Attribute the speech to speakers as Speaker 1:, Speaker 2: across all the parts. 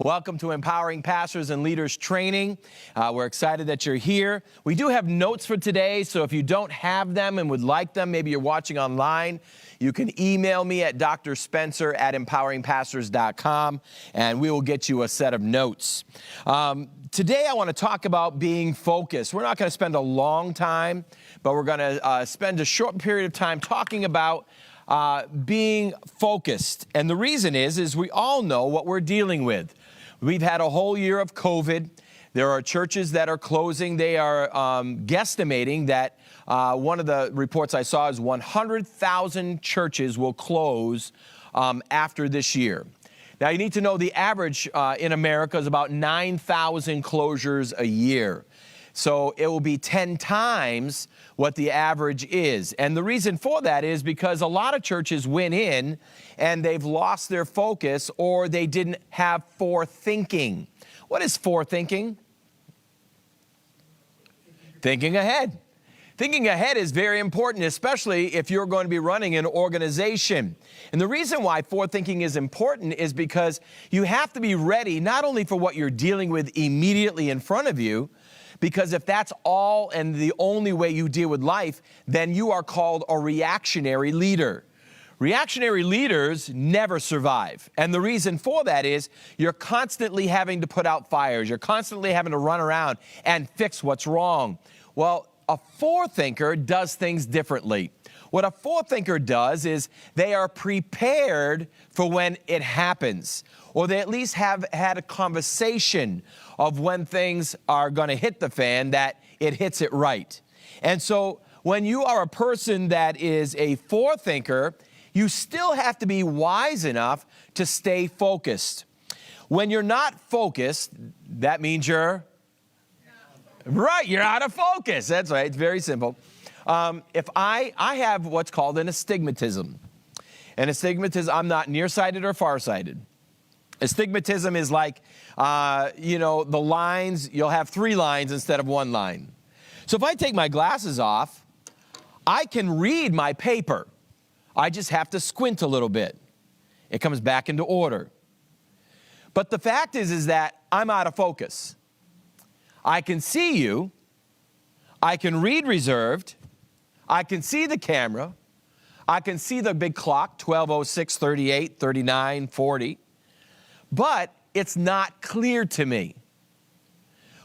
Speaker 1: Welcome to Empowering Pastors and Leaders Training. We're excited that you're here. We do have notes for today, so if you don't have them and would like them, maybe you're watching online, you can email me at drspencer@empoweringpastors.com, and we will get you a set of notes. Today, I want to talk about being focused. We're not going to spend a long time, but we're going to spend a short period of time talking about being focused. And the reason is we all know what we're dealing with. We've had a whole year of COVID. There are churches that are closing. They are guesstimating that one of the reports I saw is 100,000 churches will close after this year. Now, you need to know the average in America is about 9,000 closures a year. So it will be 10 times what the average is. And the reason for that is because a lot of churches went in and they've lost their focus, or they didn't have forethinking. What is forethinking? Thinking ahead. Thinking ahead is very important, especially if you're going to be running an organization. And the reason why forethinking is important is because you have to be ready not only for what you're dealing with immediately in front of you, because if that's all and the only way you deal with life, then you are called a reactionary leader. Reactionary leaders never survive. And the reason for that is you're constantly having to put out fires. You're constantly having to run around and fix what's wrong. Well, a forethinker does things differently. What a forethinker does is they are prepared for when it happens, or they at least have had a conversation of when things are going to hit the fan, that it hits it right. And so when you are a person that is a forethinker, you still have to be wise enough to stay focused. When you're not focused, that means you're out of focus. That's right. It's very simple. If I have what's called an astigmatism. And astigmatism, I'm not nearsighted or farsighted. Astigmatism is like, the lines, you'll have 3 lines instead of 1 line. So if I take my glasses off, I can read my paper. I just have to squint a little bit. It comes back into order. But the fact is that I'm out of focus. I can see you. I can read reserved. I can see the camera. I can see the big clock, 12:06, 38, 39, 40. But it's not clear to me.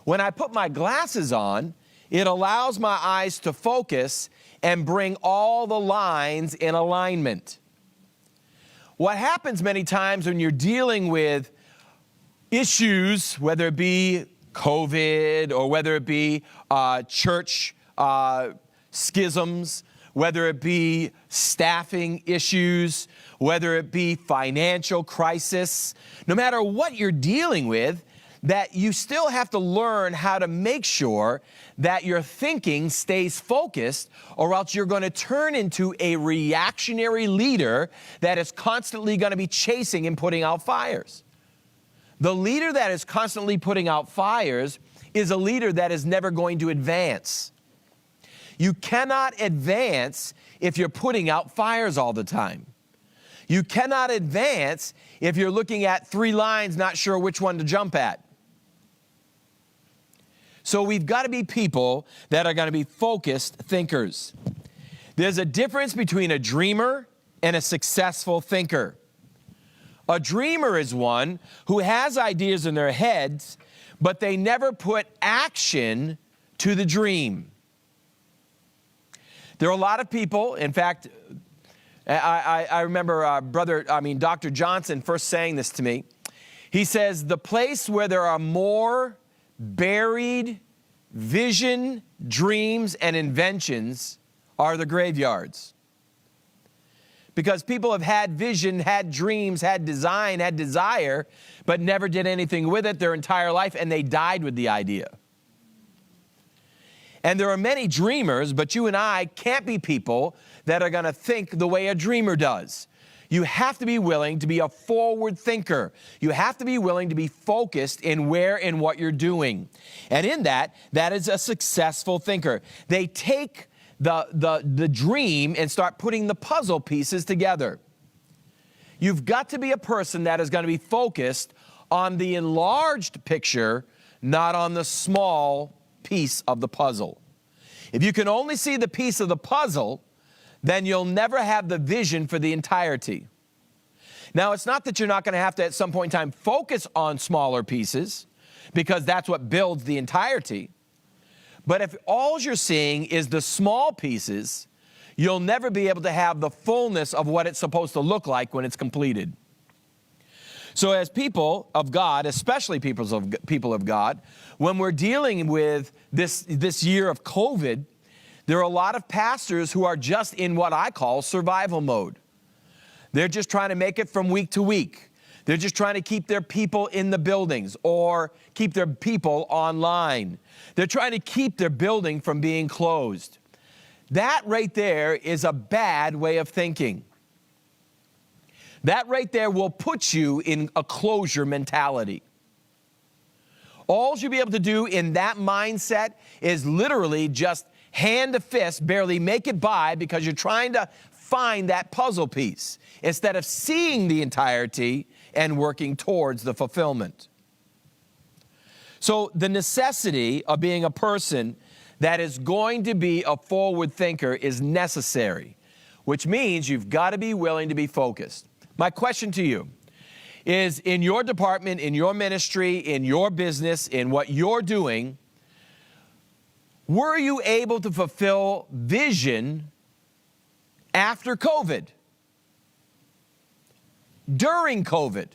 Speaker 1: When I put my glasses on, it allows my eyes to focus and bring all the lines in alignment. What happens many times when you're dealing with issues, whether it be COVID or whether it be church schisms, whether it be staffing issues, whether it be financial crisis, no matter what you're dealing with, that you still have to learn how to make sure that your thinking stays focused, or else you're going to turn into a reactionary leader that is constantly going to be chasing and putting out fires. The leader that is constantly putting out fires is a leader that is never going to advance. You cannot advance if you're putting out fires all the time. You cannot advance if you're looking at 3 lines, not sure which one to jump at. So we've got to be people that are going to be focused thinkers. There's a difference between a dreamer and a successful thinker. A dreamer is one who has ideas in their heads, but they never put action to the dream. There are a lot of people, in fact, I remember Dr. Johnson first saying this to me. He says, the place where there are more buried vision, dreams, and inventions are the graveyards. Because people have had vision, had dreams, had design, had desire, but never did anything with it their entire life, and they died with the idea. And there are many dreamers, but you and I can't be people that are going to think the way a dreamer does. You have to be willing to be a forward thinker. You have to be willing to be focused in where and what you're doing. And in that is a successful thinker. They take the dream and start putting the puzzle pieces together. You've got to be a person that is going to be focused on the enlarged picture, not on the small piece of the puzzle. If you can only see the piece of the puzzle, then you'll never have the vision for the entirety. Now, it's not that you're not going to have to at some point in time focus on smaller pieces, because that's what builds the entirety. But if all you're seeing is the small pieces, you'll never be able to have the fullness of what it's supposed to look like when it's completed. So as people of God, especially people of God, when we're dealing with this year of COVID, there are a lot of pastors who are just in what I call survival mode. They're just trying to make it from week to week. They're just trying to keep their people in the buildings or keep their people online. They're trying to keep their building from being closed. That right there is a bad way of thinking. That right there will put you in a closure mentality. All you'll be able to do in that mindset is literally just hand to fist, barely make it by, because you're trying to find that puzzle piece instead of seeing the entirety and working towards the fulfillment. So the necessity of being a person that is going to be a forward thinker is necessary, which means you've got to be willing to be focused. My question to you is, in your department, in your ministry, in your business, in what you're doing, were you able to fulfill vision after COVID? During COVID?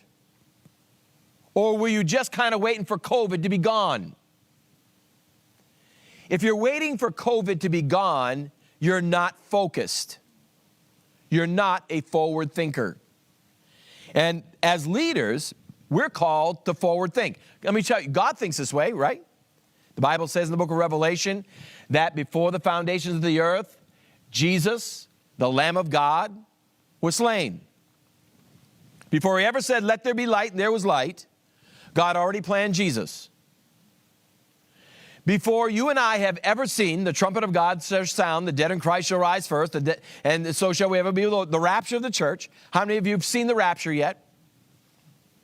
Speaker 1: Or were you just kind of waiting for COVID to be gone? If you're waiting for COVID to be gone, you're not focused. You're not a forward thinker. And as leaders, we're called to forward think. Let me tell you, God thinks this way, right? The Bible says in the book of Revelation that before the foundations of the earth, Jesus, the Lamb of God, was slain. Before he ever said, "Let there be light," and there was light, God already planned Jesus. Before you and I have ever seen the trumpet of God sound, the dead in Christ shall rise first, and so shall we ever be the rapture of the church. How many of you have seen the rapture yet?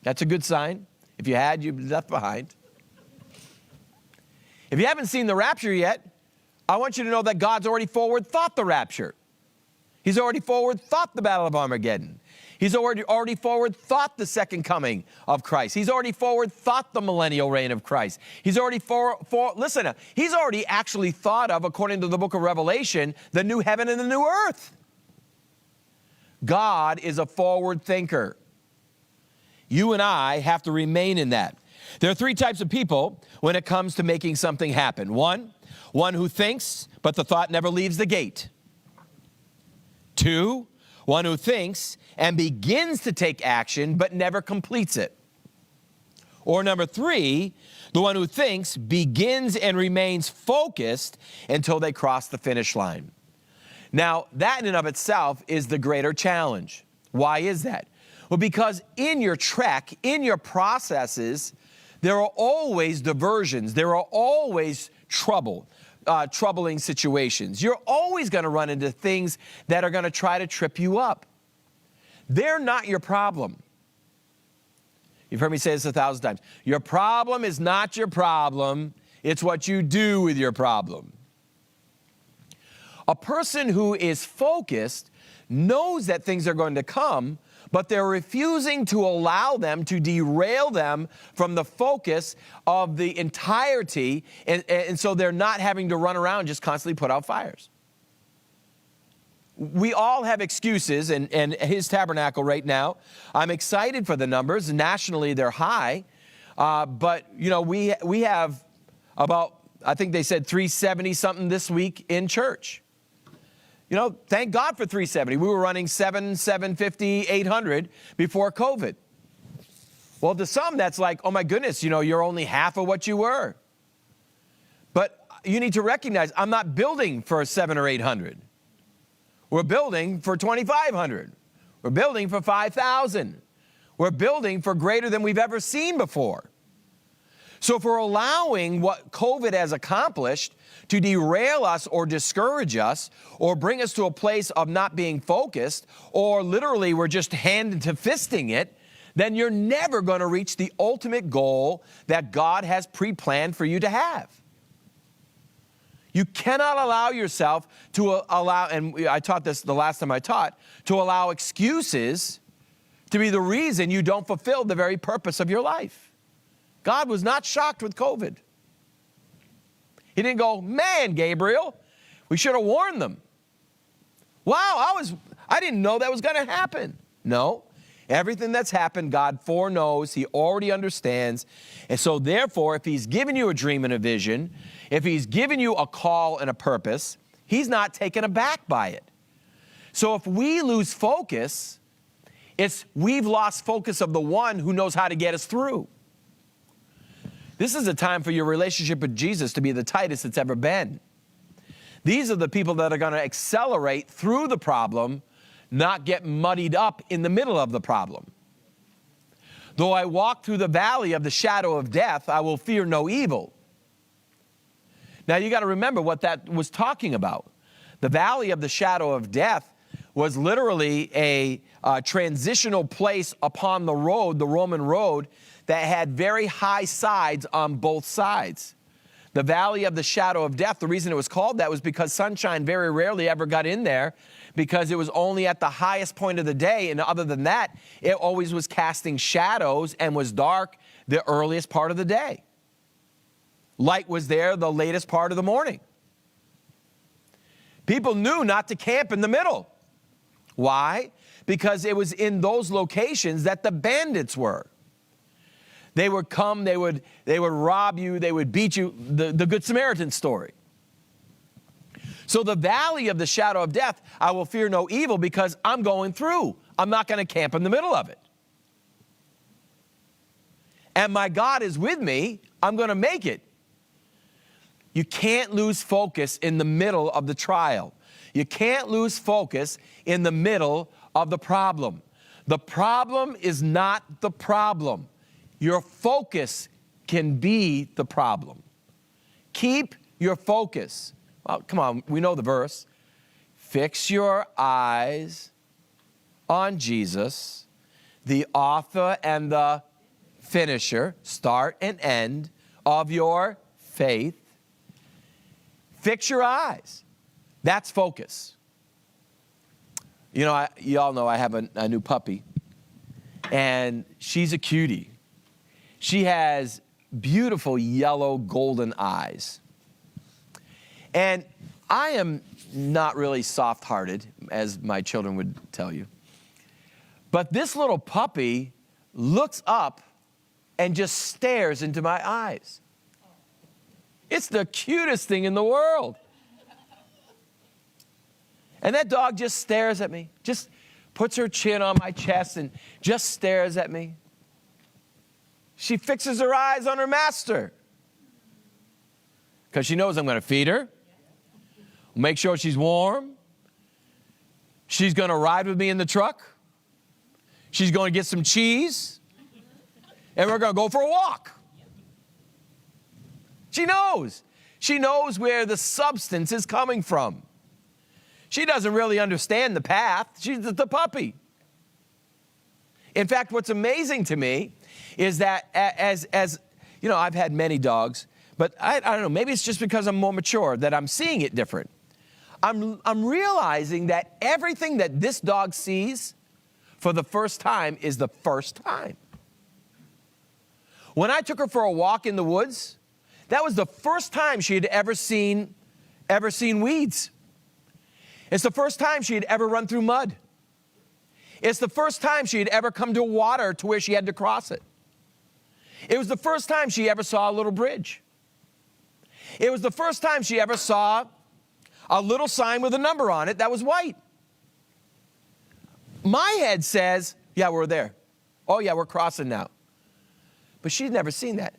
Speaker 1: That's a good sign. If you had, you'd be left behind. If you haven't seen the rapture yet, I want you to know that God's already forward thought the rapture. He's already forward thought the battle of Armageddon. He's already forward thought the second coming of Christ. He's already forward thought the millennial reign of Christ. He's already he's already actually thought of, according to the book of Revelation, the new heaven and the new earth. God is a forward thinker. You and I have to remain in that. There are three types of people when it comes to making something happen. One who thinks, but the thought never leaves the gate. Two, one who thinks and begins to take action, but never completes it. Or number three, the one who thinks, begins and remains focused until they cross the finish line. Now, that in and of itself is the greater challenge. Why is that? Well, because in your trek, in your processes, there are always diversions. There are always troubling situations. You're always going to run into things that are going to try to trip you up. They're not your problem. You've heard me say this 1,000 times. Your problem is not your problem. It's what you do with your problem. A person who is focused knows that things are going to come, but they're refusing to allow them to derail them from the focus of the entirety, and so they're not having to run around just constantly put out fires. We all have excuses, and his tabernacle right now, I'm excited for the numbers. Nationally, they're high, but you know, we have about, I think they said 370 something this week in church. You know, thank God for 370. We were running 750, 800 before COVID. Well, to some, that's like, oh my goodness, you know, you're only half of what you were. But you need to recognize, I'm not building for 700 or 800. We're building for 2,500. We're building for 5,000. We're building for greater than we've ever seen before. So if we're allowing what COVID has accomplished to derail us or discourage us or bring us to a place of not being focused, or literally we're just hand to fisting it, then you're never going to reach the ultimate goal that God has pre-planned for you to have. You cannot allow yourself to allow, and I taught this the last time I taught, to allow excuses to be the reason you don't fulfill the very purpose of your life. God was not shocked with COVID. He didn't go, man, Gabriel, we should have warned them. Wow, I didn't know that was going to happen. No, everything that's happened, God foreknows. He already understands. And so therefore, if he's given you a dream and a vision, if he's given you a call and a purpose, he's not taken aback by it. So if we lose focus, we've lost focus of the one who knows how to get us through. This is a time for your relationship with Jesus to be the tightest it's ever been. These are the people that are going to accelerate through the problem, not get muddied up in the middle of the problem. Though I walk through the valley of the shadow of death, I will fear no evil. Now you got to remember what that was talking about. The valley of the shadow of death was literally a transitional place upon the road, the Roman road, that had very high sides on both sides. The valley of the shadow of death, the reason it was called that was because sunshine very rarely ever got in there, because it was only at the highest point of the day, and other than that, it always was casting shadows and was dark the earliest part of the day. Light was there the latest part of the morning. People knew not to camp in the middle. Why? Because it was in those locations that the bandits were. They would come, they would rob you, they would beat you, the Good Samaritan story. So the valley of the shadow of death, I will fear no evil because I'm going through. I'm not going to camp in the middle of it. And my God is with me, I'm going to make it. You can't lose focus in the middle of the trial. You can't lose focus in the middle of the problem. The problem is not the problem. Your focus can be the problem. Keep your focus. Well, come on, we know the verse. Fix your eyes on Jesus, the author and the finisher, start and end of your faith. Fix your eyes. That's focus. You know, you all know I have a new puppy, and she's a cutie. She has beautiful yellow golden eyes. And I am not really soft-hearted, as my children would tell you. But this little puppy looks up and just stares into my eyes. It's the cutest thing in the world. And that dog just stares at me, just puts her chin on my chest and just stares at me. She fixes her eyes on her master because she knows I'm going to feed her, make sure she's warm. She's going to ride with me in the truck. She's going to get some cheese, and we're going to go for a walk. She knows. She knows where the substance is coming from. She doesn't really understand the path. She's the puppy. In fact, what's amazing to me is that as you know, I've had many dogs, but I don't know, maybe it's just because I'm more mature that I'm seeing it different. I'm realizing that everything that this dog sees for the first time is the first time. When I took her for a walk in the woods, that was the first time she had ever seen weeds. It's the first time she had ever run through mud. It's the first time she had ever come to water to where she had to cross it. It was the first time she ever saw a little bridge. It was the first time she ever saw a little sign with a number on it that was white. My head says, yeah, we're there. Oh, yeah, we're crossing now. But she'd never seen that.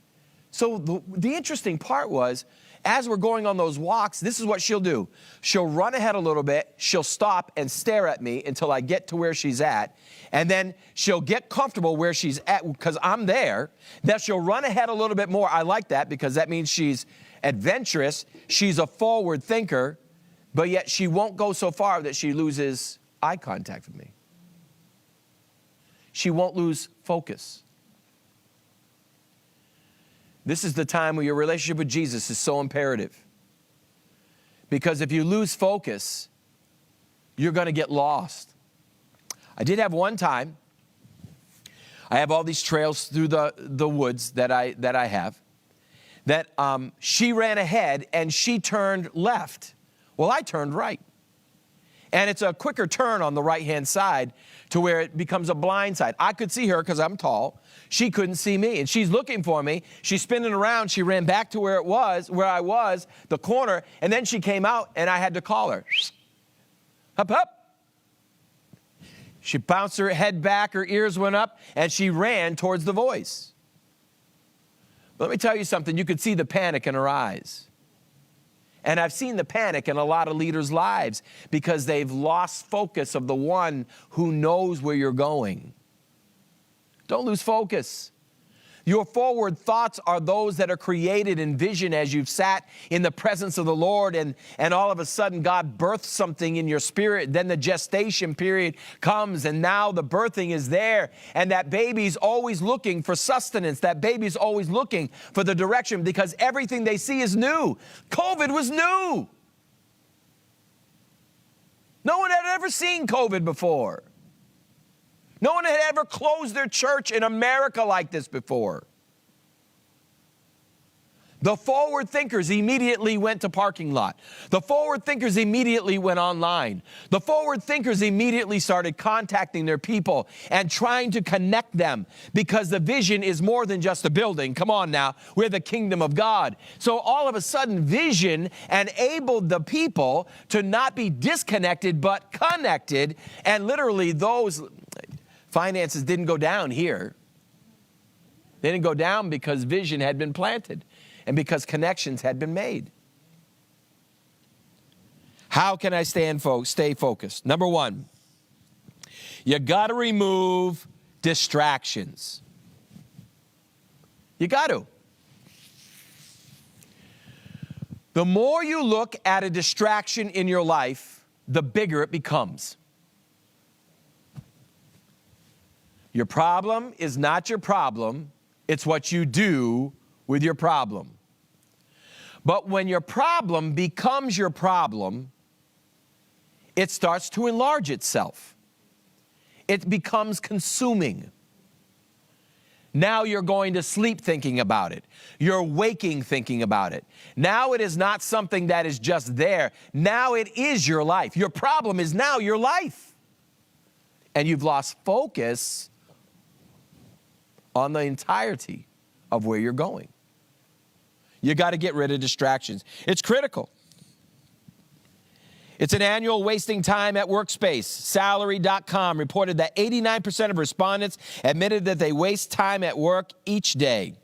Speaker 1: So the interesting part was, as we're going on those walks, this is what she'll do. She'll run ahead a little bit. She'll stop and stare at me until I get to where she's at. And then she'll get comfortable where she's at because I'm there. Then she'll run ahead a little bit more. I like that because that means she's adventurous. She's a forward thinker. But yet she won't go so far that she loses eye contact with me. she won't lose focus. This is the time where your relationship with Jesus is so imperative. Because if you lose focus, you're going to get lost. I did have one time, I have all these trails through the woods that I have, that she ran ahead and she turned left. Well, I turned right. And it's a quicker turn on the right-hand side to where it becomes a blind side. I could see her because I'm tall. She couldn't see me. And she's looking for me. She's spinning around. She ran back to where I was, the corner. And then she came out and I had to call her. Up, up. She bounced her head back. Her ears went up. And she ran towards the voice. But let me tell you something. You could see the panic in her eyes. And I've seen the panic in a lot of leaders' lives because they've lost focus of the one who knows where you're going. Don't lose focus. Your forward thoughts are those that are created in vision as you've sat in the presence of the Lord and all of a sudden God births something in your spirit. Then the gestation period comes and now the birthing is there and that baby's always looking for sustenance. That baby's always looking for the direction because everything they see is new. COVID was new. No one had ever seen COVID before. No one had ever closed their church in America like this before. The forward thinkers immediately went to parking lot. The forward thinkers immediately went online. The forward thinkers immediately started contacting their people and trying to connect them because the vision is more than just a building. Come on now, we're the kingdom of God. So all of a sudden, vision enabled the people to not be disconnected but connected, and literally those finances didn't go down here. They didn't go down because vision had been planted and because connections had been made. How can I stay focused? Number one, you got to remove distractions. You got to. The more you look at a distraction in your life, the bigger it becomes. Your problem is not your problem. It's what you do with your problem. But when your problem becomes your problem, it starts to enlarge itself. It becomes consuming. Now you're going to sleep thinking about it. You're waking thinking about it. Now it is not something that is just there. Now it is your life. Your problem is now your life. And you've lost focus on the entirety of where you're going. You got to get rid of distractions. It's critical. It's an annual wasting time at workspace. Salary.com reported that 89% of respondents admitted that they waste time at work each day.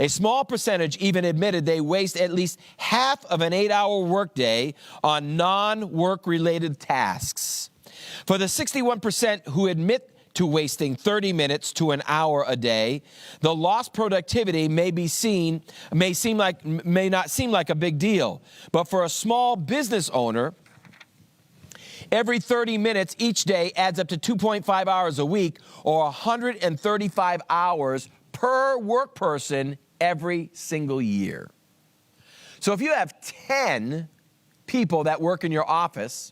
Speaker 1: A small percentage even admitted they waste at least half of an 8-hour workday on non-work related tasks. For the 61% who admit to wasting 30 minutes to an hour a day, the lost productivity may not seem like a big deal. But for a small business owner, every 30 minutes each day adds up to 2.5 hours a week or 135 hours per work person every single year. So if you have 10 people that work in your office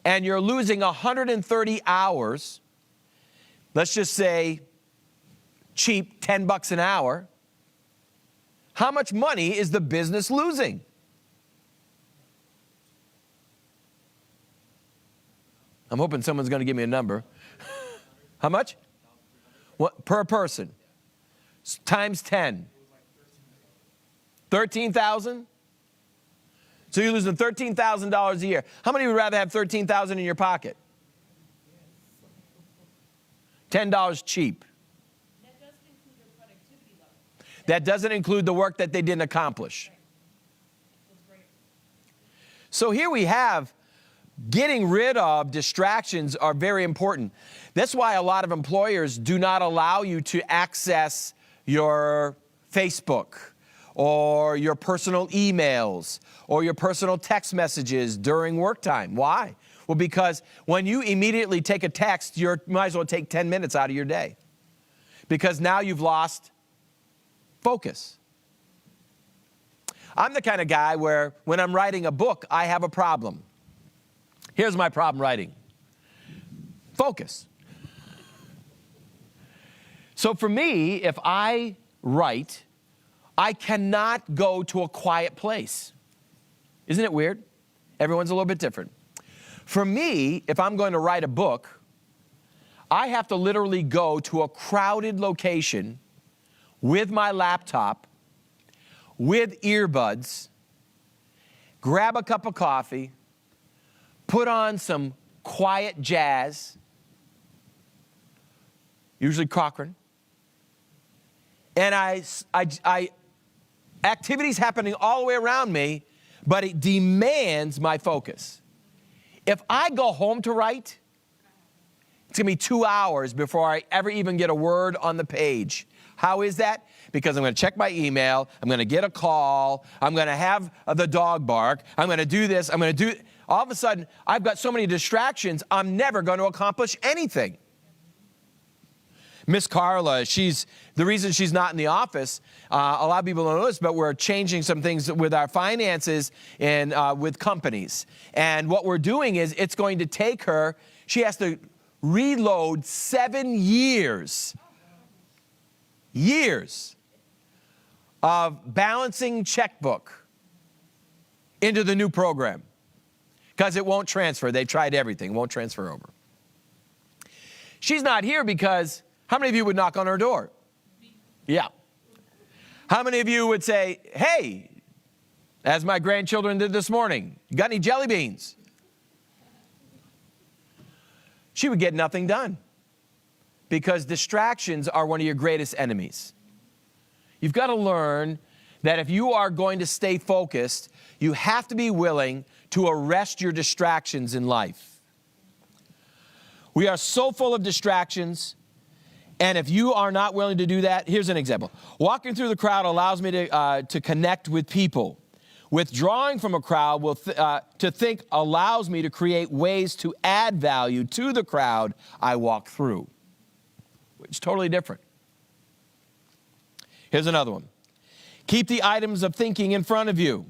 Speaker 1: and you're losing 130 hours, let's just say cheap, $10 an hour. How much money is the business losing? I'm hoping someone's going to give me a number. How much? What, per person? Times 10. 13,000? So you're losing $13,000 a year. How many would rather have $13,000 in your pocket? $10 cheap.
Speaker 2: That doesn't include their productivity level.
Speaker 1: That doesn't include the work that they didn't accomplish.
Speaker 2: Right.
Speaker 1: So here we have getting rid of distractions are very important. That's why a lot of employers do not allow you to access your Facebook or your personal emails or your personal text messages during work time. Why? Well, because when you immediately take a text, you might as well take 10 minutes out of your day. Because now you've lost focus. I'm the kind of guy where when I'm writing a book, I have a problem. Here's my problem writing. Focus. So for me, if I write, I cannot go to a quiet place. Isn't it weird? Everyone's a little bit different. For me, if I'm going to write a book, I have to literally go to a crowded location with my laptop, with earbuds, grab a cup of coffee, put on some quiet jazz, usually Cochran, and I activities happening all the way around me, but it demands my focus. If I go home to write, it's going to be 2 hours before I ever even get a word on the page. How is that? Because I'm going to check my email, I'm going to get a call, I'm going to have the dog bark, I'm going to do this, I'm going to do... All of a sudden, I've got so many distractions, I'm never going to accomplish anything. Miss Carla, the reason she's not in the office, a lot of people don't know this, but we're changing some things with our finances and with companies. And what we're doing is it's going to take her, she has to reload 7 years of balancing checkbook into the new program because it won't transfer. They've tried everything. It won't transfer over. She's not here because how many of you would knock on her door? Yeah. How many of you would say, hey, as my grandchildren did this morning, you got any jelly beans? She would get nothing done because distractions are one of your greatest enemies. You've got to learn that if you are going to stay focused, you have to be willing to arrest your distractions in life. We are so full of distractions, and if you are not willing to do that, here's an example. Walking through the crowd allows me to connect with people. Withdrawing from a crowd to think allows me to create ways to add value to the crowd I walk through. It's totally different. Here's another one. Keep the items of thinking in front of you.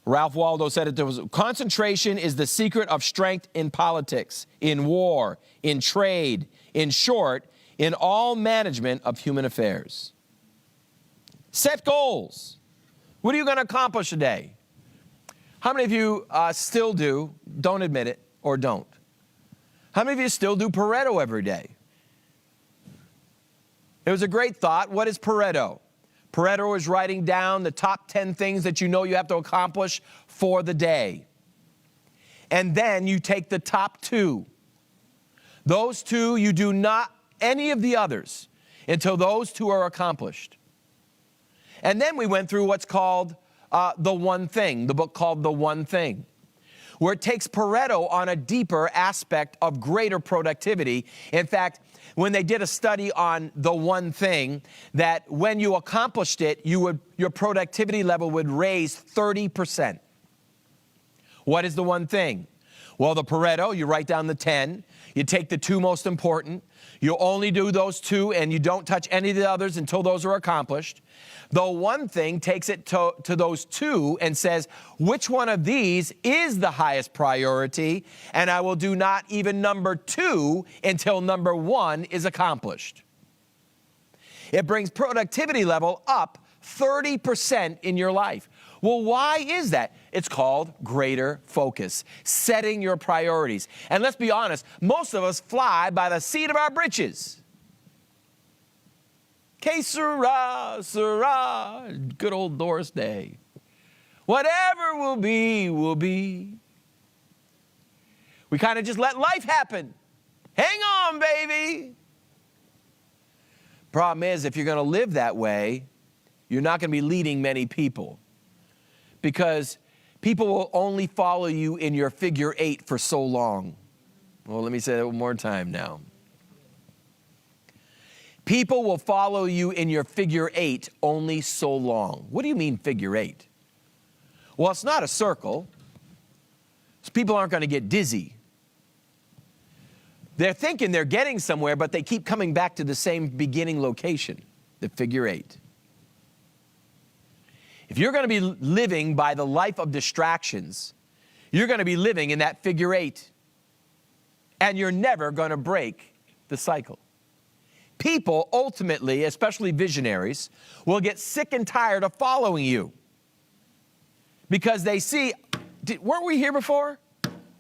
Speaker 1: Ralph Waldo said it, concentration is the secret of strength in politics, in war, in trade, in short, in all management of human affairs. Set goals. What are you going to accomplish today? How many of you still do, don't admit it, or don't? How many of you still do Pareto every day? It was a great thought. What is Pareto? Pareto is writing down the top 10 things that you know you have to accomplish for the day. And then you take the top 2. Those 2, you do not any of the others until those 2 are accomplished. And then we went through what's called The One Thing, the book called The One Thing, where it takes Pareto on a deeper aspect of greater productivity. In fact, when they did a study on The One Thing, that when you accomplished it, your productivity level would raise 30%. What is the one thing? Well, the Pareto, you write down the 10, you take the 2 most important, you only do those 2, and you don't touch any of the others until those are accomplished. The One Thing takes it to those 2 and says, which one of these is the highest priority? And I will do not even number 2 until number 1 is accomplished. It brings productivity level up 30% in your life. Well, why is that? It's called greater focus, setting your priorities. And let's be honest, most of us fly by the seat of our britches. Que sera, sera, good old Doris Day. Whatever will be, will be. We kind of just let life happen. Hang on, baby. Problem is, if you're going to live that way, you're not going to be leading many people. Because people will only follow you in your figure 8 for so long. Well, let me say that one more time now. People will follow you in your figure 8 only so long. What do you mean figure 8? Well, it's not a circle. So people aren't going to get dizzy. They're thinking they're getting somewhere, but they keep coming back to the same beginning location, the figure 8. If you're going to be living by the life of distractions, you're going to be living in that figure 8. And you're never going to break the cycle. People ultimately, especially visionaries, will get sick and tired of following you. Because they see, weren't we here before?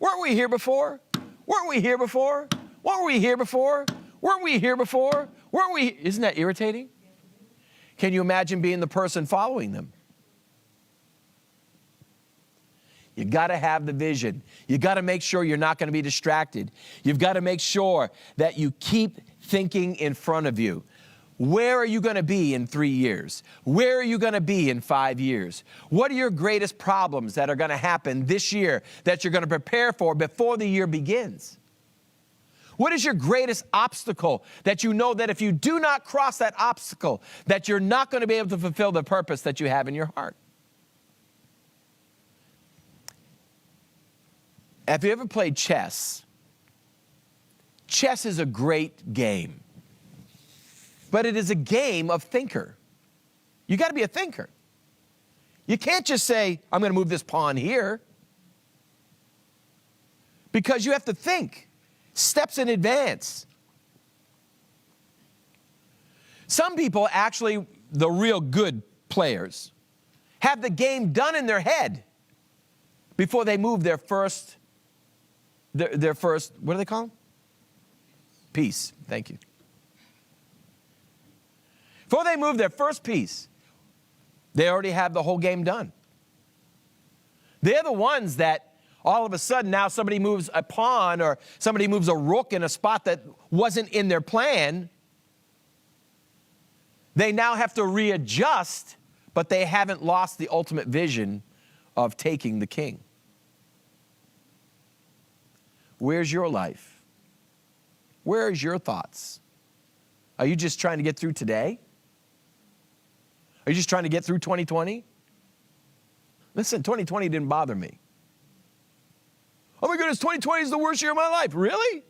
Speaker 1: Weren't we here before? Weren't we here before? Weren't we here before? Weren't we here before? Weren't we? Isn't that irritating? Can you imagine being the person following them? You got to have the vision. You got to make sure you're not going to be distracted. You've got to make sure that you keep thinking in front of you. Where are you going to be in 3 years? Where are you going to be in 5 years? What are your greatest problems that are going to happen this year that you're going to prepare for before the year begins? What is your greatest obstacle that you know that if you do not cross that obstacle, that you're not going to be able to fulfill the purpose that you have in your heart? Have you ever played chess? Chess is a great game. But it is a game of thinker. You got to be a thinker. You can't just say, I'm going to move this pawn here. Because you have to think steps in advance. Some people actually, the real good players, have the game done in their head before they move their first, what do they call them? Piece. Thank you. Before they move their first piece, they already have the whole game done. They're the ones that all of a sudden now somebody moves a pawn or somebody moves a rook in a spot that wasn't in their plan. They now have to readjust, but they haven't lost the ultimate vision of taking the king. Where's your life? Where is your thoughts? Are you just trying to get through today? Are you just trying to get through 2020? Listen, 2020 didn't bother me. Oh my goodness, 2020 is the worst year of my life. Really?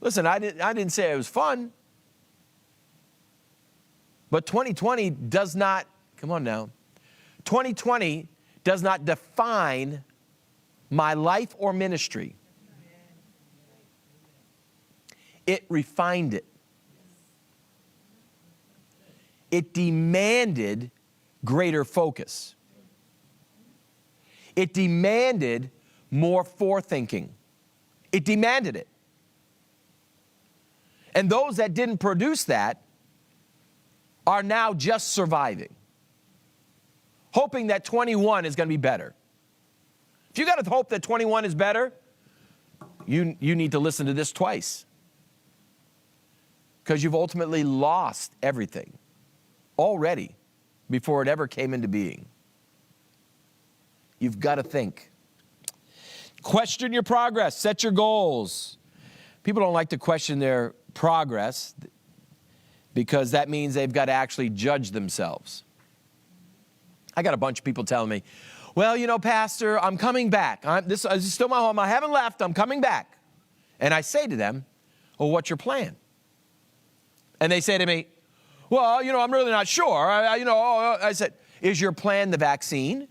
Speaker 1: Listen, I didn't say it was fun. But 2020 does not, come on now, 2020 does not define my life or ministry. It refined it. It demanded greater focus. It demanded more forethinking. It demanded it. And those that didn't produce that are now just surviving, hoping that 21 is going to be better. If you got to hope that 21 is better, you need to listen to this twice. Because you've ultimately lost everything already before it ever came into being. You've got to think. Question your progress. Set your goals. People don't like to question their progress because that means they've got to actually judge themselves. I got a bunch of people telling me, well, you know, Pastor, I'm coming back. This is still my home. I haven't left. I'm coming back. And I say to them, well, what's your plan? And they say to me, well, you know, I'm really not sure. I said, is your plan the vaccine?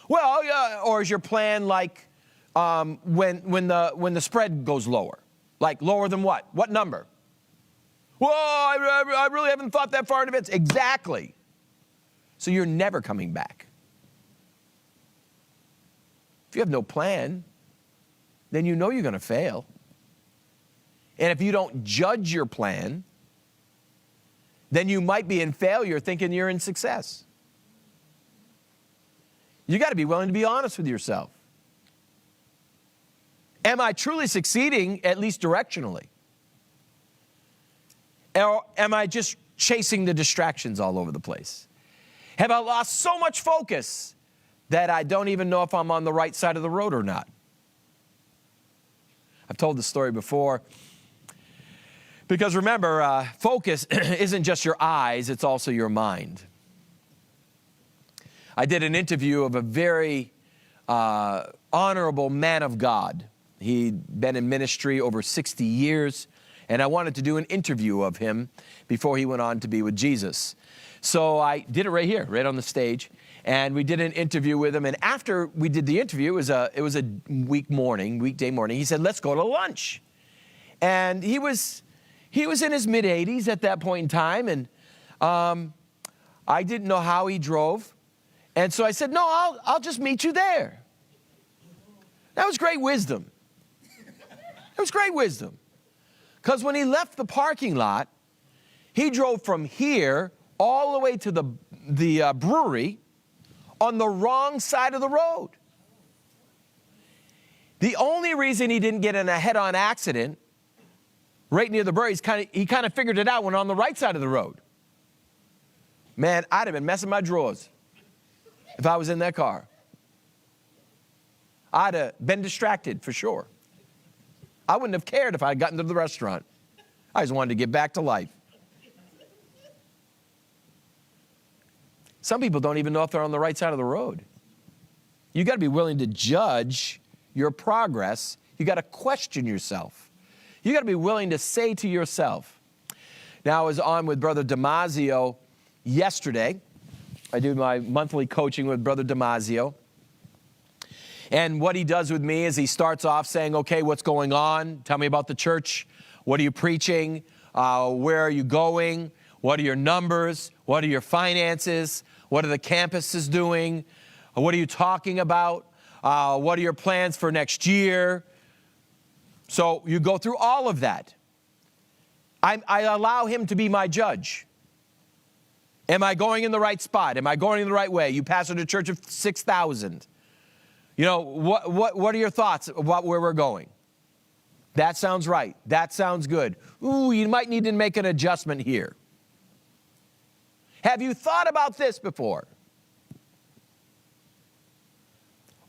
Speaker 1: Well, yeah, or is your plan like when the spread goes lower? Like lower than what? What number? Well, I really haven't thought that far in advance. Exactly. So you're never coming back. If you have no plan, then you know you're going to fail. And if you don't judge your plan, then you might be in failure thinking you're in success. You got to be willing to be honest with yourself. Am I truly succeeding, at least directionally? Or am I just chasing the distractions all over the place? Have I lost so much focus that I don't even know if I'm on the right side of the road or not? I've told this story before. Because remember, focus isn't just your eyes, it's also your mind. I did an interview of a very honorable man of God. He'd been in ministry over 60 years, and I wanted to do an interview of him before he went on to be with Jesus. So I did it right here, right on the stage, and we did an interview with him. And after we did the interview, it was a weekday morning. He said, "Let's go to lunch." And he was in his mid-80s at that point in time, and I didn't know how he drove. And so I said, "No, I'll just meet you there." That was great wisdom. It was great wisdom. Because when he left the parking lot, he drove from here all the way to the brewery on the wrong side of the road. The only reason he didn't get in a head-on accident right near the brewery is he kind of figured it out when on the right side of the road. Man, I'd have been messing my drawers if I was in that car. I'd have been distracted for sure. I wouldn't have cared if I had gotten to the restaurant. I just wanted to get back to life. Some people don't even know if they're on the right side of the road. You got to be willing to judge your progress. You got to question yourself. You got to be willing to say to yourself. Now, I was on with Brother Damasio yesterday. I do my monthly coaching with Brother Damasio. And what he does with me is he starts off saying, "Okay, what's going on? Tell me about the church. What are you preaching? Where are you going? What are your numbers? What are your finances? What are the campuses doing? What are you talking about? What are your plans for next year?" So you go through all of that. I allow him to be my judge. Am I going in the right spot? Am I going in the right way? You pastor a church of 6,000. You know, what are your thoughts about where we're going? That sounds right. That sounds good. Ooh, you might need to make an adjustment here. Have you thought about this before?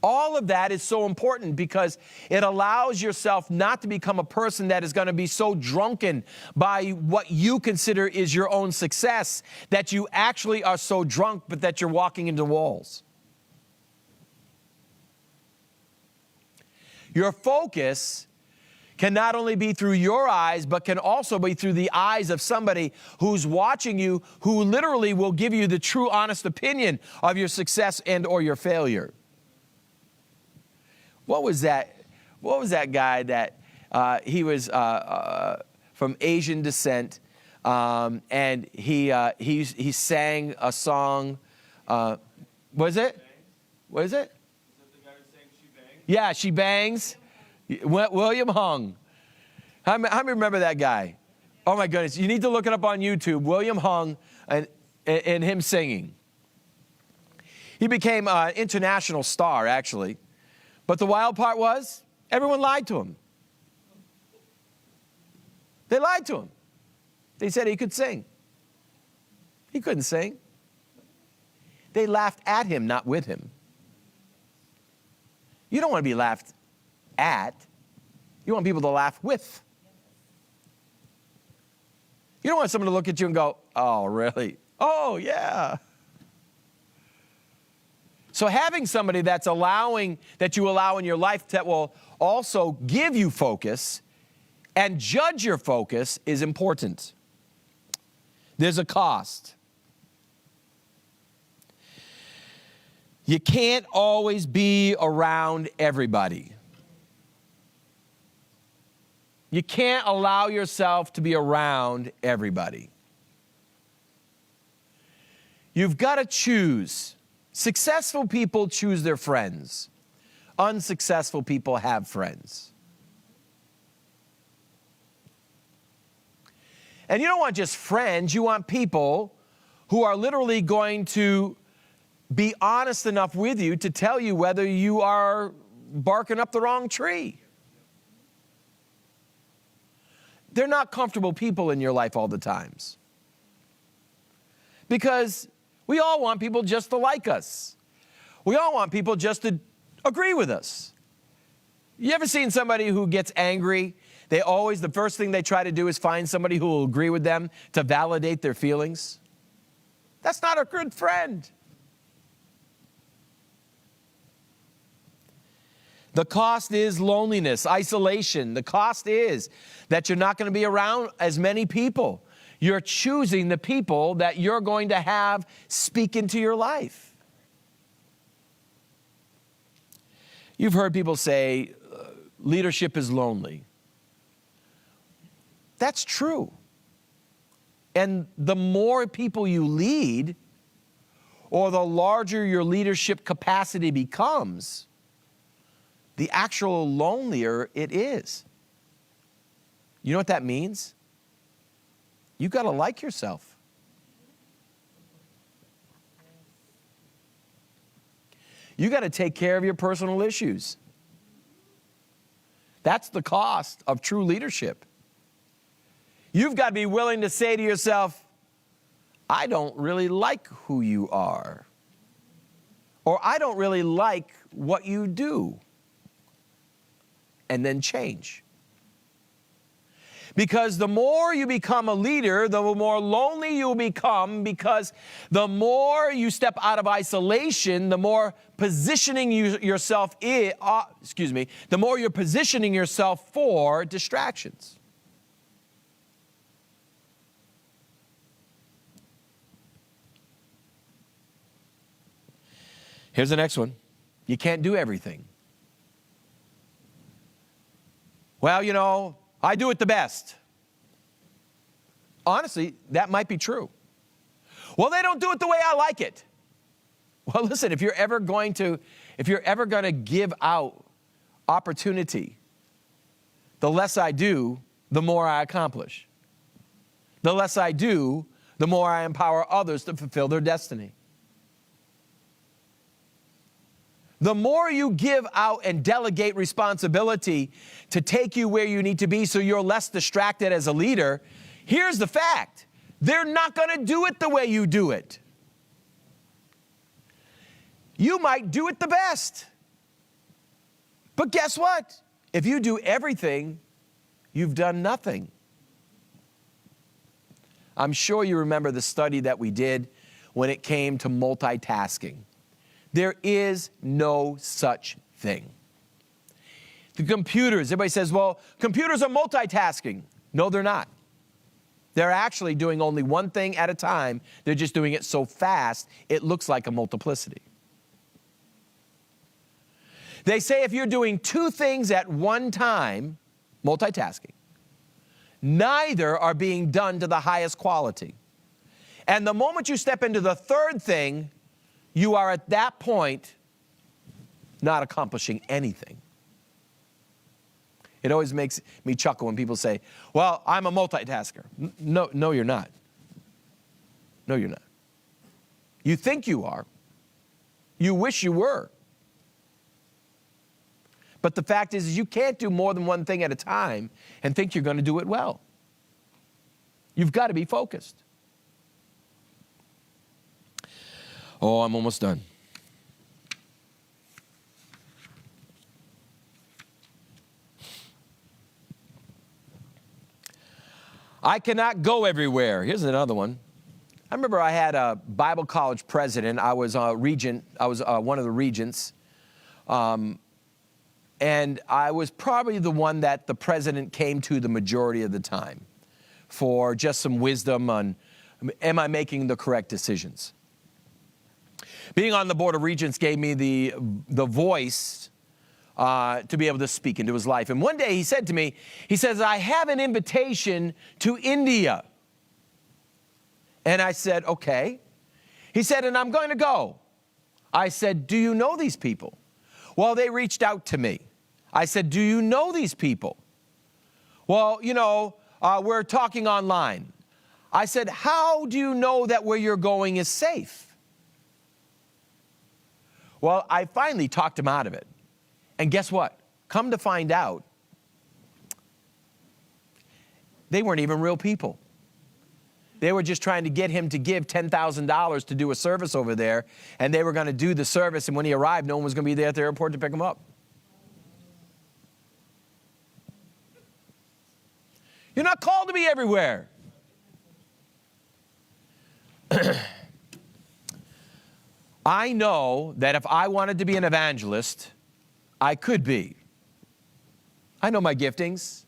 Speaker 1: All of that is so important because it allows yourself not to become a person that is going to be so drunken by what you consider is your own success that you actually are so drunk but that you're walking into walls. Your focus can not only be through your eyes, but can also be through the eyes of somebody who's watching you, who literally will give you the true, honest opinion of your success and or your failure. What was that guy that he was from Asian descent, and he sang a song. Was it? What is it? Yeah, She Bangs. William Hung. How many remember that guy? Oh my goodness, you need to look it up on YouTube. William Hung and him singing. He became an international star, actually. But the wild part was, everyone lied to him. They lied to him. They said he could sing. He couldn't sing. They laughed at him, not with him. You don't want to be laughed at. You want people to laugh with. You don't want someone to look at you and go, "Oh, really? Oh, yeah." So having somebody that you allow in your life that will also give you focus and judge your focus is important. There's a cost. You can't always be around everybody. You can't allow yourself to be around everybody. You've got to choose. Successful people choose their friends. Unsuccessful people have friends. And you don't want just friends, you want people who are literally going to be honest enough with you to tell you whether you are barking up the wrong tree. They're not comfortable people in your life all the times. Because we all want people just to like us. We all want people just to agree with us. You ever seen somebody who gets angry? The first thing they try to do is find somebody who will agree with them to validate their feelings. That's not a good friend. The cost is loneliness, isolation. The cost is that you're not going to be around as many people. You're choosing the people that you're going to have speak into your life. You've heard people say, leadership is lonely. That's true. And the more people you lead, or the larger your leadership capacity becomes, the actual lonelier it is. You know what that means? You got to like yourself. You got to take care of your personal issues. That's the cost of true leadership. You've got to be willing to say to yourself, I don't really like who you are. Or I don't really like what you do. And then change. Because the more you become a leader, the more lonely you'll become, because the more you step out of isolation, the more positioning yourself the more you're positioning yourself for distractions. Here's the next one. You can't do everything. Well, you know, I do it the best. Honestly, that might be true. Well, they don't do it the way I like it. Well, listen, if you're ever going to give out opportunity, the less I do, the more I accomplish. The less I do, the more I empower others to fulfill their destiny. The more you give out and delegate responsibility to take you where you need to be so you're less distracted as a leader, here's the fact. They're not going to do it the way you do it. You might do it the best. But guess what? If you do everything, you've done nothing. I'm sure you remember the study that we did when it came to multitasking. There is no such thing. The computers, everybody says, well, computers are multitasking. No, they're not. They're actually doing only one thing at a time. They're just doing it so fast, it looks like a multiplicity. They say if you're doing two things at one time, multitasking, neither are being done to the highest quality. And the moment you step into the third thing, you are at that point not accomplishing anything. It always makes me chuckle when people say, well, I'm a multitasker. No, you're not. No, you're not. You think you are. You wish you were. But the fact is you can't do more than one thing at a time and think you're going to do it well. You've got to be focused. Oh, I'm almost done. I cannot go everywhere. Here's another one. I remember I had a Bible college president. I was a regent. I was one of the regents. And I was probably the one that the president came to the majority of the time for just some wisdom on, am I making the correct decisions? Being on the Board of Regents gave me the voice to be able to speak into his life. And one day he said to me, he says, I have an invitation to India. And I said, okay. He said, and I'm going to go. I said, do you know these people? Well, they reached out to me. I said, do you know these people? Well, you know, we're talking online. I said, how do you know that where you're going is safe? Well, I finally talked him out of it. And guess what? Come to find out, they weren't even real people. They were just trying to get him to give $10,000 to do a service over there, and they were going to do the service, and when he arrived, no one was going to be there at the airport to pick him up. You're not called to be everywhere. I know that if I wanted to be an evangelist, I could be. I know my giftings.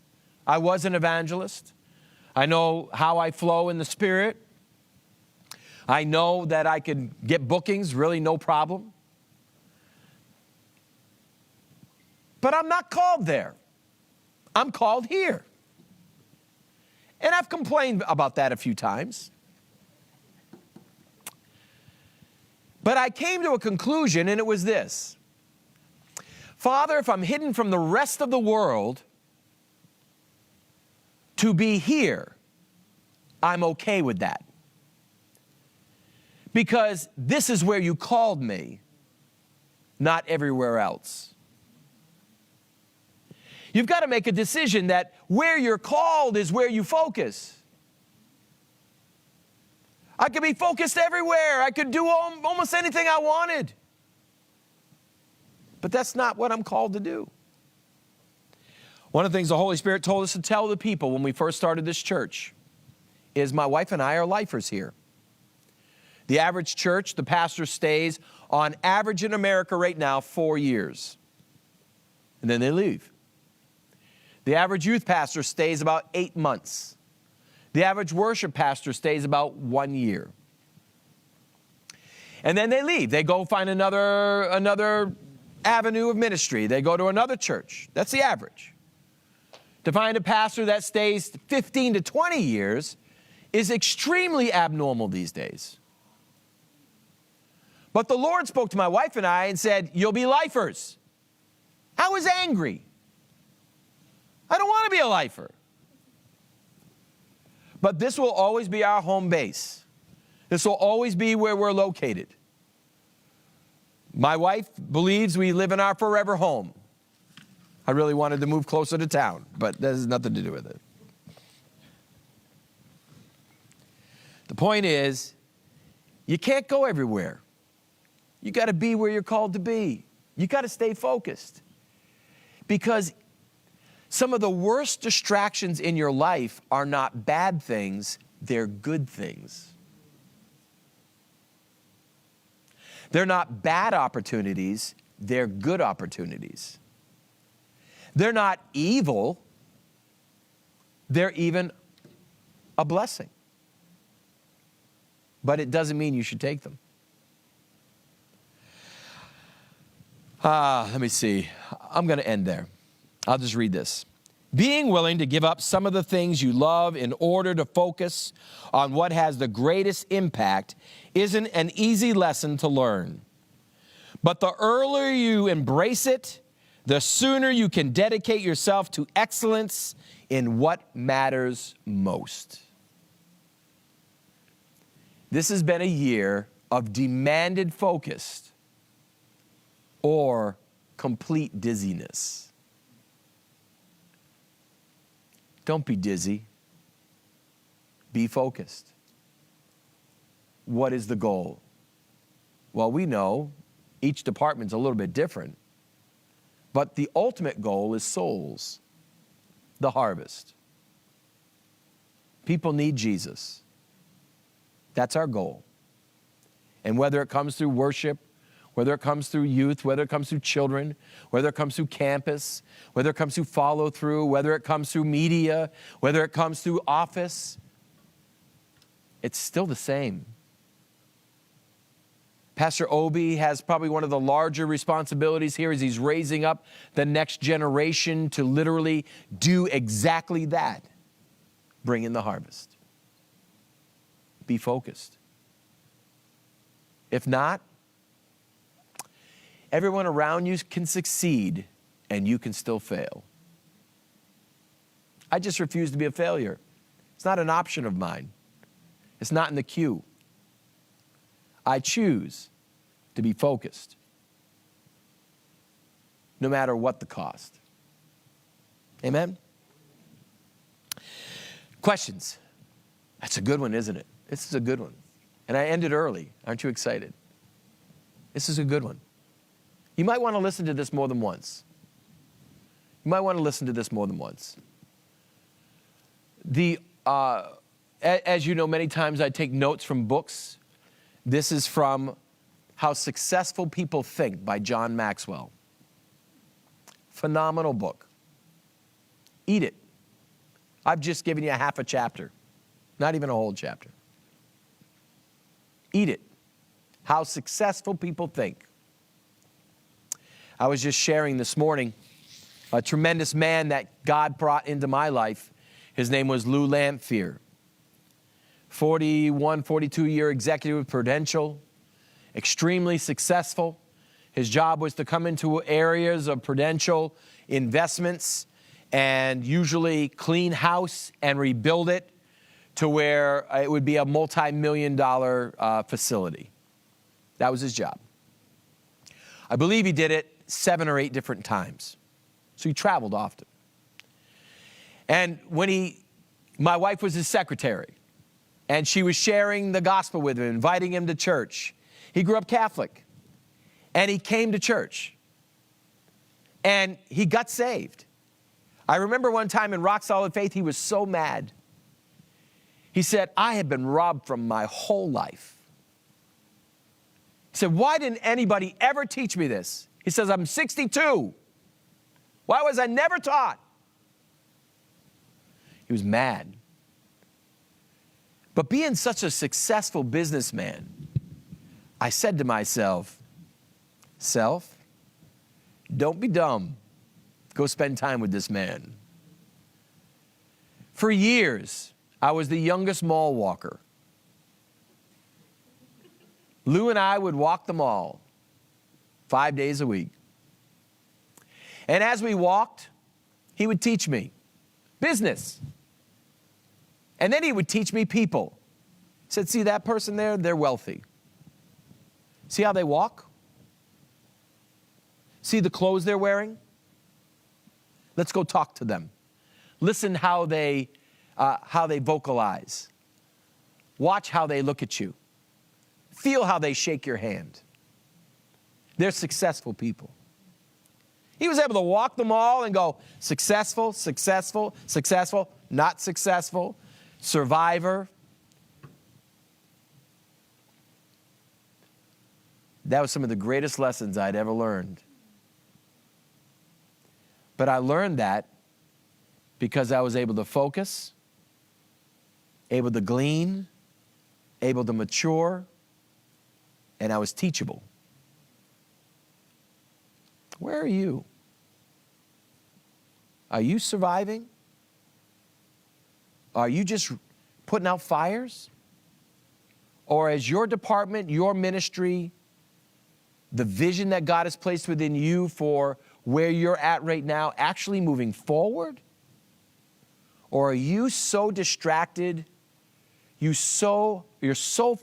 Speaker 1: I was an evangelist. I know how I flow in the Spirit. I know that I could get bookings, really no problem. But I'm not called there. I'm called here. And I've complained about that a few times. But I came to a conclusion, and it was this. Father, if I'm hidden from the rest of the world to be here, I'm okay with that. Because this is where you called me, not everywhere else. You've got to make a decision that where you're called is where you focus. I could be focused everywhere. I could do almost anything I wanted. But that's not what I'm called to do. One of the things the Holy Spirit told us to tell the people when we first started this church is my wife and I are lifers here. The average church, the pastor stays on average in America right now 4 years. And then they leave. The average youth pastor stays about 8 months. The average worship pastor stays about 1 year. And then they leave. They go find another avenue of ministry. They go to another church. That's the average. To find a pastor that stays 15 to 20 years is extremely abnormal these days. But the Lord spoke to my wife and I and said, you'll be lifers. I was angry. I don't want to be a lifer. But this will always be our home base. This will always be where we're located. My wife believes we live in our forever home. I really wanted to move closer to town, but that has nothing to do with it. The point is, you can't go everywhere. You got to be where you're called to be. You got to stay focused. Because some of the worst distractions in your life are not bad things, they're good things. They're not bad opportunities, they're good opportunities. They're not evil, they're even a blessing. But it doesn't mean you should take them. Let me see. I'm going to end there. I'll just read this. Being willing to give up some of the things you love in order to focus on what has the greatest impact isn't an easy lesson to learn. But the earlier you embrace it, the sooner you can dedicate yourself to excellence in what matters most. This has been a year of demanded focus or complete dizziness. Don't be dizzy. Be focused. What is the goal? Well, we know each department's a little bit different, but the ultimate goal is souls, the harvest. People need Jesus. That's our goal. And whether it comes through worship, whether it comes through youth, whether it comes through children, whether it comes through campus, whether it comes through follow through, whether it comes through media, whether it comes through office, it's still the same. Pastor Obi has probably one of the larger responsibilities here as he's raising up the next generation to literally do exactly that. Bring in the harvest. Be focused. If not, everyone around you can succeed and you can still fail. I just refuse to be a failure. It's not an option of mine. It's not in the queue. I choose to be focused, no matter what the cost. Amen? Questions? That's a good one, isn't it? This is a good one. And I ended early. Aren't you excited? This is a good one. You might want to listen to this more than once. You might want to listen to this more than once. As you know, many times I take notes from books. This is from How Successful People Think by John Maxwell. Phenomenal book. Eat it. I've just given you a half a chapter, not even a whole chapter. Eat it. How successful people think. I was just sharing this morning a tremendous man that God brought into my life. His name was Lou Lamphere. 41, 42-year executive with Prudential, extremely successful. His job was to come into areas of Prudential investments and usually clean house and rebuild it to where it would be a multi-million-dollar facility. That was his job. I believe he did it 7 or 8 different times. So he traveled often. And when my wife was his secretary, and she was sharing the gospel with him, inviting him to church. He grew up Catholic, and he came to church, and he got saved. I remember one time in Rock Solid Faith, he was so mad. He said, I have been robbed from my whole life. He said, why didn't anybody ever teach me this? He says, I'm 62. Why was I never taught? He was mad. But being such a successful businessman, I said to myself, self, don't be dumb. Go spend time with this man. For years, I was the youngest mall walker. Lou and I would walk the mall 5 days a week. And as we walked, he would teach me business. And then he would teach me people. He said, see that person there? They're wealthy. See how they walk? See the clothes they're wearing? Let's go talk to them. Listen how they vocalize. Watch how they look at you. Feel how they shake your hand. They're successful people. He was able to walk them all and go, successful, successful, successful, not successful, survivor. That was some of the greatest lessons I'd ever learned. But I learned that because I was able to focus, able to glean, able to mature, and I was teachable. Where are you? Are you surviving? Are you just putting out fires? Or is your department, your ministry, the vision that God has placed within you for where you're at right now actually moving forward? Or are you so distracted, you're so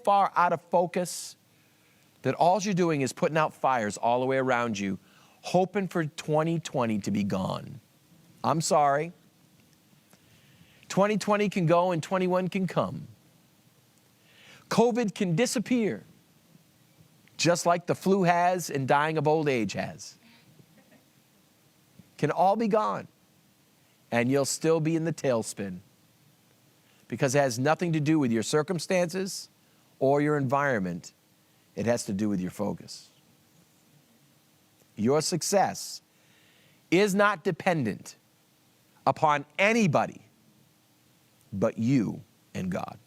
Speaker 1: far out of focus that all you're doing is putting out fires all the way around you, hoping for 2020 to be gone? I'm sorry. 2020 can go and 21 can come. COVID can disappear, just like the flu has and dying of old age has. Can all be gone, and you'll still be in the tailspin, because it has nothing to do with your circumstances or your environment. It has to do with your focus. Your success is not dependent upon anybody but you and God.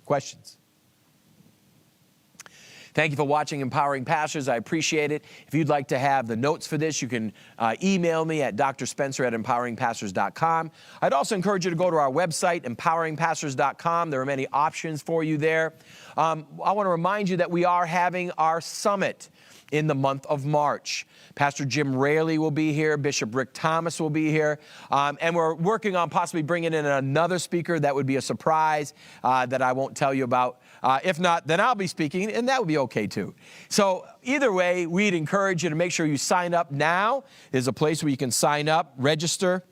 Speaker 1: Questions? Thank you for watching Empowering Pastors. I appreciate it. If you'd like to have the notes for this, you can email me at drspencer@empoweringpastors.com. I'd also encourage you to go to our website, empoweringpastors.com. There are many options for you there. I want to remind you that we are having our summit in the month of March. Pastor Jim Raley will be here. Bishop Rick Thomas will be here. And we're working on possibly bringing in another speaker. That would be a surprise that I won't tell you about. If not, then I'll be speaking, and that would be okay too. So either way, we'd encourage you to make sure you sign up now. There's a place where you can sign up, register.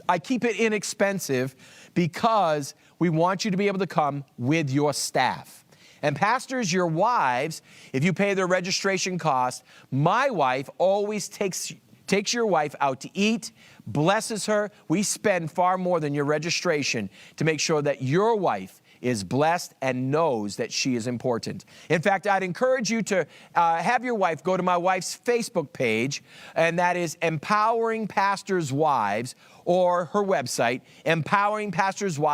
Speaker 1: I keep it inexpensive because we want you to be able to come with your staff. And pastors, your wives, if you pay their registration cost, my wife always takes your wife out to eat, blesses her. We spend far more than your registration to make sure that your wife is blessed and knows that she is important. In fact, I'd encourage you to have your wife go to my wife's Facebook page, and that is Empowering Pastors' Wives, or her website, Empowering Pastors' Wives.